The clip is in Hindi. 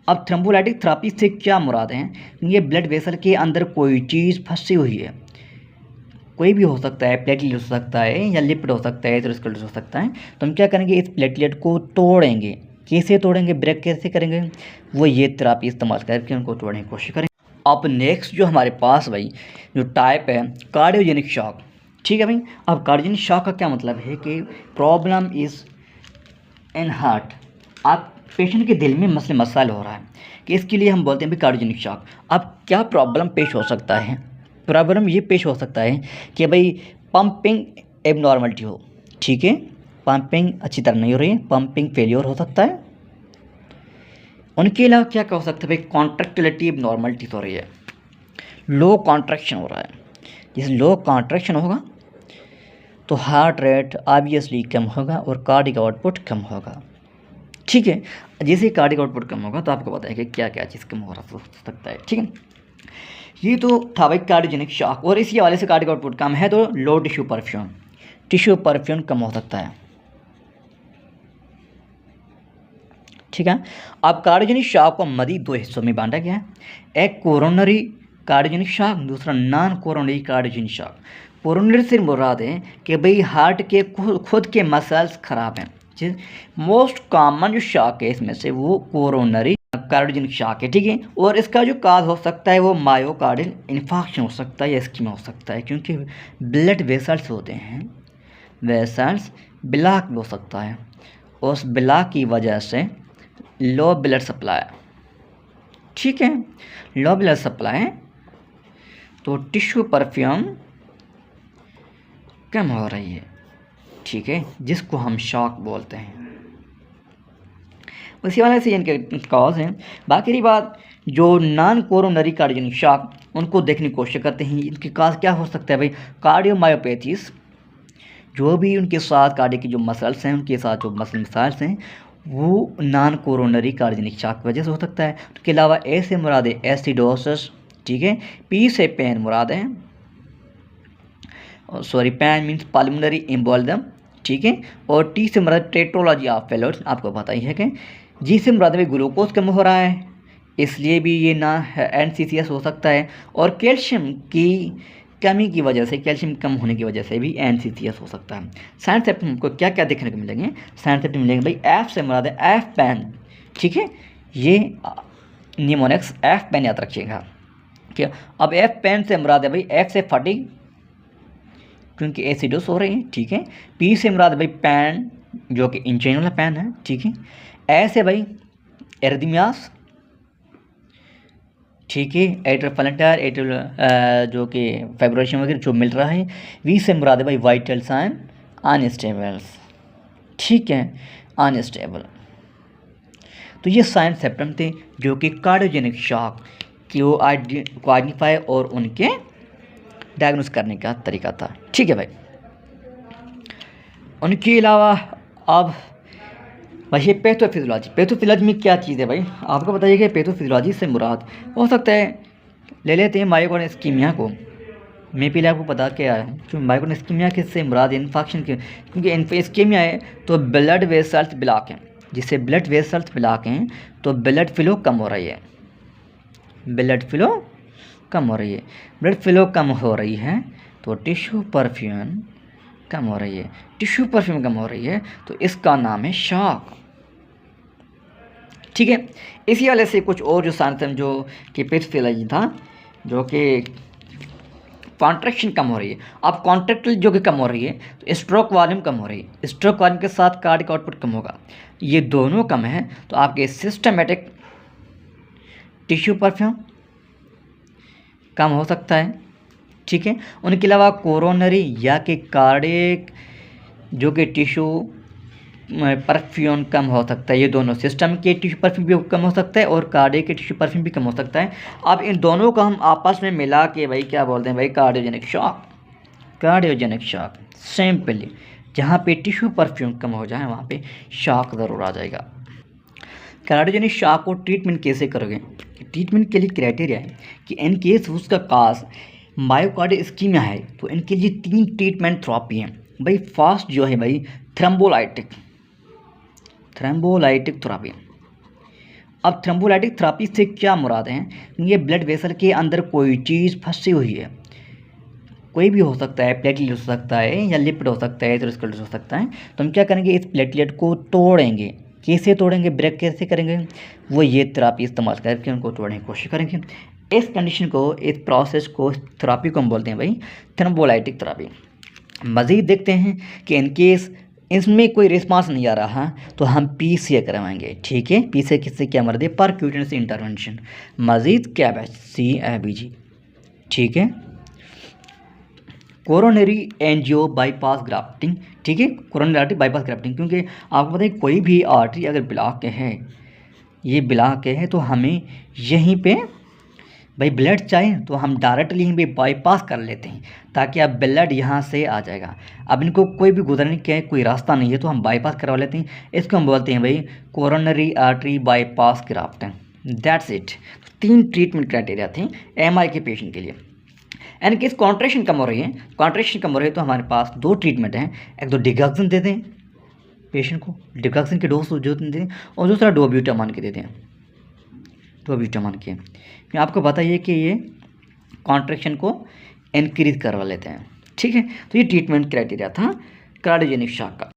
अब थ्रोम्बोलाइटिक थेरेपी से क्या मुराद है? ये ब्लड वेसल के अंदर कोई चीज़ फंसी हुई है, कोई भी हो सकता है, प्लेटलेट हो सकता है या लिपिड हो सकता है, एथेरोस्क्लेरोसिस हो सकता है। तो हम क्या करेंगे, इस प्लेटलेट को तोड़ेंगे। कैसे तोड़ेंगे, ब्रेक कैसे करेंगे, वो ये थेरेपी इस्तेमाल करके उनको तोड़ने की कोशिश करेंगे। अब नेक्स्ट जो हमारे पास भाई जो टाइप है कार्डियोजेनिक शॉक। ठीक है भाई, अब कार्डियोजेनिक शॉक का क्या मतलब है कि प्रॉब्लम इज़ इन हार्ट, आप पेशेंट के दिल में मसाइल हो रहा है कि इसके लिए हम बोलते हैं भी कार्डियोजेनिक शॉक। अब क्या प्रॉब्लम पेश हो सकता है? प्रॉब्लम ये पेश हो सकता है कि भाई पंपिंग एबनॉर्मलिटी हो, ठीक है, पंपिंग अच्छी तरह नहीं हो रही है, पंपिंग फेलियर हो सकता है। उनके अलावा क्या हो सकता है भाई, कॉन्ट्रैक्टिलिटी एबनॉर्मलिटी हो रही है, लो कॉन्ट्रैक्शन हो रहा है। जैसे लो कॉन्ट्रैक्शन होगा तो हार्ट रेट ऑब्वियसली कम होगा और कार्डिक आउटपुट कम होगा। ठीक है, जैसे कार्डिक आउटपुट कम होगा तो आपको पता है कि क्या क्या चीज़ कम हो सकता है। ठीक है, ये तो था भाई कार्डियोजेनिक शॉक। और इसी हवाले से कार्डिक आउटपुट कम है तो लो टिश्यू परफ्यूम कम हो सकता है। ठीक है, अब कार्डियोजेनिक शॉक को मज़ीद दो हिस्सों में बांटा गया है, एक कोरोनरी कार्डियोजेनिक शॉक, दूसरा non coronary cardiogenic shock. Coronary से मुराद है कि भाई हार्ट के खुद के मसल्स ख़राब हैं। मोस्ट कॉमन जो शॉक है इसमें से वो कोरोनरी कार्डियोजेनिक शॉक है। ठीक है, और इसका जो काज हो सकता है वो मायोकार्डियल इन्फाक्शन हो सकता है या स्कीमा हो सकता है, क्योंकि ब्लड वेसल्स होते हैं, वेसल्स ब्लॉक हो सकता है, उस ब्लॉक की वजह से लो ब्लड सप्लाई। ठीक है, लो ब्लड सप्लाई तो टिश्यू परफ्यूम कम हो रही है। ठीक है, जिसको हम शॉक बोलते हैं, उसी वाले से इनके कॉज हैं। बाकी रही बात जो नॉन कोरोनरी कार्डियोजेनिक शॉक, उनको देखने की कोशिश करते हैं इनके काज क्या हो सकता है भाई, कार्डियोमायोपैथीज, जो भी उनके साथ कार्डियो के जो मसल्स हैं, उनके साथ जो मसल मसाइल्स हैं वो नॉन कोरोनरी कार्डियोजेनिक शॉक की वजह से हो सकता है। उसके अलावा ए से मुराद है एसिडोसिस, ठीक है, पी से पेन मुराद है, sorry pen means pulmonary embolism, ठीक है, और टी से मुराद टेट्रोलॉजी ऑफ फेलोर, आपको पता ही है कि जी से मुराद में ग्लूकोज कम हो रहा है, इसलिए भी ये ना NCCS हो सकता है, और कैल्शियम की कमी की वजह से, कैल्शियम कम होने की वजह से भी NCCS हो सकता है। साइंस सेप्टम को क्या क्या देखने को मिलेंगे, साइंस सेप्टम मिलेंगे भाई एफ से मुराद है एफ पेन, ठीक है, ये निमोनिक्स एफ पेन याद रखिएगा। क्या, अब एफ पेन से मुराद है भाई एफ से फटीग, क्योंकि एसिडोस हो रही है। ठीक है, पी से मुराद भाई पैन, जो कि इंचाइन वाला पैन है। ठीक है, ऐसे भाई एरिथमियास, ठीक है, एट्रियल प्लैनेटर, एट्रियल जो कि फाइब्रेशन वगैरह जो मिल रहा है। वी से मुराद है भाई वाइटल साइन अनस्टेबल्स, ठीक है, अनस्टेबल। तो ये साइन सिम्पटम थे जो कि कार्डियोजेनिक शॉक को आइडेंटिफाई और उनके डायग्नोस करने का तरीका था। ठीक है भाई, उनके अलावा अब वैसे पैथोफिजियोलॉजी में क्या चीज़ है भाई, आपको बताइए कि पैथोफिजियोलॉजी से मुराद हो सकता है, ले लेते हैं मायोकार्डियल इस्कीमिया को। मैं पहले आपको बता के आया हूँ कि मायोकार्डियल इस्कीमिया किससे मुराद इन्फेक्शन के, क्योंकि इस्कीमिया है तो ब्लड वेसल्स ब्लॉक हैं, जिससे ब्लड वेसल्स ब्लॉक हैं तो ब्लड फ्लो कम हो रही है, ब्लड फ्लो कम हो रही है, ब्लड फ्लो कम हो रही है तो टिश्यू परफ्यूम कम हो रही है, टिश्यू परफ्यूम कम हो रही है तो इसका नाम है शॉक। ठीक है, इसी वाले से कुछ और जो साइंस जो कि पैथोफिजियोलॉजी था, जो कि कॉन्ट्रैक्शन कम हो रही है। अब कॉन्ट्रैक्टिल जो कि कम हो रही है तो स्ट्रोक वॉल्यूम कम हो रही है, स्ट्रोक वॉल्यूम के साथ कार्डिक आउटपुट कम होगा, ये दोनों कम है तो आपके सिस्टमेटिक टिश्यू परफ्यूम कम हो सकता है। ठीक है, उनके अलावा कोरोनरी या कि कार्डिक जो कि टिश्यू परफ्यूम कम हो सकता है, ये दोनों सिस्टम के टिश्यू परफ्यूम भी कम हो सकता है और कार्डिक के टिश्यू परफ्यूम भी कम हो सकता है। अब इन दोनों को हम आपस में मिला के भाई क्या बोलते हैं भाई, cardiogenic shock. Cardiogenic shock simply जहाँ पे टिश्यू परफ्यूम कम हो जाए वहाँ पे शॉक ज़रूर आ जाएगा। कार्डियोजेनिक शॉक को ट्रीटमेंट कैसे करोगे, ट्रीटमेंट के लिए क्राइटेरिया है कि इन केस उसका काज मायोकार्डियल इस्कीमिया है तो इनके लिए 3 ट्रीटमेंट थेरेपी हैं भाई। फर्स्ट जो है भाई थ्रोम्बोलाइटिक थेरेपी, अब थ्रोम्बोलाइटिक थेरेपी से क्या मुराद है? ये ब्लड वेसल के अंदर कोई चीज़ फंसी हुई है, कोई भी हो सकता है, प्लेटलेट हो सकता है या लिपिड हो सकता है, एथेरोस्क्लेरोसिस हो सकता है। तो हम क्या करेंगे, इस प्लेटलेट को तोड़ेंगे। कैसे तोड़ेंगे, ब्रेक कैसे करेंगे, वो ये थेरेपी इस्तेमाल करके उनको तोड़ने की कोशिश करेंगे। इस कंडीशन को, इस प्रोसेस को, थेरेपी को हम बोलते हैं भाई थ्रोम्बोलाइटिक थेरेपी। मज़ीद देखते हैं कि इनकेस इसमें कोई रिस्पांस नहीं आ रहा तो हम पीसीए करवाएंगे। ठीक है, पीसीए किससे क्या मर्द है, परक्यूटेनियस इंटरवेंशन। मज़ीद क्या है, CABG। ठीक है, कोरोनरी एंजियो बाईपास ग्राफ्टिंग। ठीक है, कोरोनरी आर्टरी बाईपास ग्राफ्टिंग, क्योंकि आपको पता है कोई भी आर्टरी अगर ब्लॉक है, ये ब्लॉक है, तो हमें यहीं पे भाई ब्लड चाहिए तो हम डायरेक्टली यहीं पे बाईपास कर लेते हैं ताकि अब ब्लड यहाँ से आ जाएगा। अब इनको कोई भी गुजरने का कोई रास्ता नहीं है तो हम बाईपास करवा लेते हैं। इसको हम बोलते हैं भाई coronary artery bypass grafting. That's it. 3 treatment criteria थे MI के पेशेंट के लिए। एंड केस कॉन्ट्रेक्शन कम हो रही है, कॉन्ट्रेक्शन कम हो रही है तो हमारे पास 2 ट्रीटमेंट हैं। एक तो डिगॉक्सिन देते हैं पेशेंट को, डिगॉक्सिन के डोज जो देते हैं, और दूसरा डोब्यूटामाइन के देते हैं, डोब्यूटामाइन के। आपको बताइए कि ये कॉन्ट्रेक्शन को इंक्रीज करवा लेते हैं। ठीक है, तो ये ट्रीटमेंट क्राइटेरिया था कार्डियोजेनिक शॉक का।